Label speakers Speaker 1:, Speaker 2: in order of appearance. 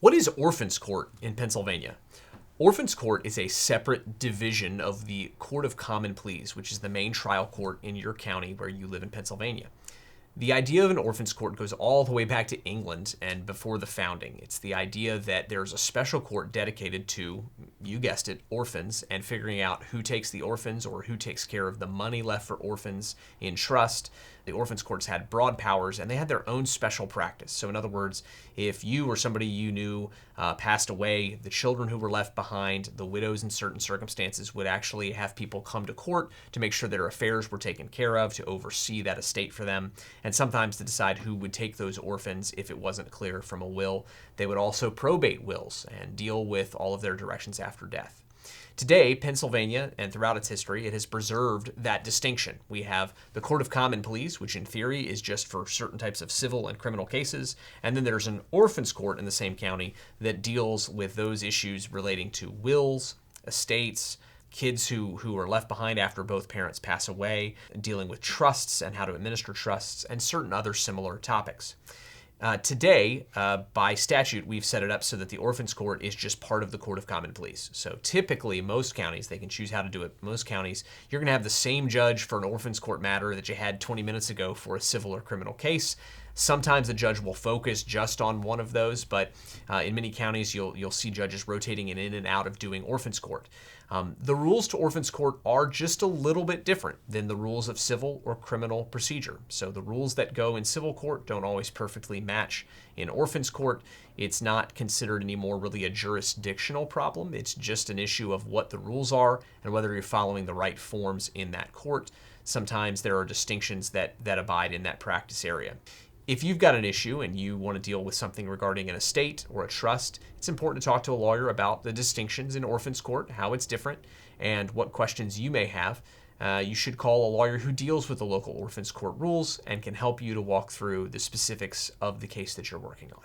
Speaker 1: What is Orphans Court in Pennsylvania? Orphans Court is a separate division of the Court of Common Pleas, which is the main trial court in your county where you live in Pennsylvania. The idea of an orphans court goes all the way back to England and before the founding. It's the idea that there's a special court dedicated to, you guessed it, orphans, and figuring out who takes the orphans or who takes care of the money left for orphans in trust. The orphans courts had broad powers and they had their own special practice. So in other words, if you or somebody you knew passed away, the children who were left behind, the widows in certain circumstances would actually have people come to court to make sure their affairs were taken care of, to oversee that estate for them, and sometimes to decide who would take those orphans if it wasn't clear from a will. They would also probate wills and deal with all of their directions after death. Today, Pennsylvania, and throughout its history, it has preserved that distinction. We have the Court of Common Pleas, which in theory is just for certain types of civil and criminal cases, and then there's an orphans court in the same county that deals with those issues relating to wills, estates, kids who are left behind after both parents pass away, dealing with trusts and how to administer trusts, and certain other similar topics. Today, by statute, we've set it up so that the Orphans Court is just part of the Court of Common Pleas. So typically, most counties, they can choose how to do it. Most counties, you're going to have the same judge for an Orphans Court matter that you had 20 minutes ago for a civil or criminal case. Sometimes the judge will focus just on one of those, but in many counties, you'll see judges rotating in and out of doing Orphans Court. The rules to Orphans Court are just a little bit different than the rules of civil or criminal procedure. So the rules that go in civil court don't always perfectly match in Orphans Court. It's not considered anymore really a jurisdictional problem. It's just an issue of what the rules are and whether you're following the right forms in that court. Sometimes there are distinctions that abide in that practice area. If you've got an issue and you want to deal with something regarding an estate or a trust, it's important to talk to a lawyer about the distinctions in Orphans Court, how it's different, and what questions you may have. You should call a lawyer who deals with the local Orphans Court rules and can help you to walk through the specifics of the case that you're working on.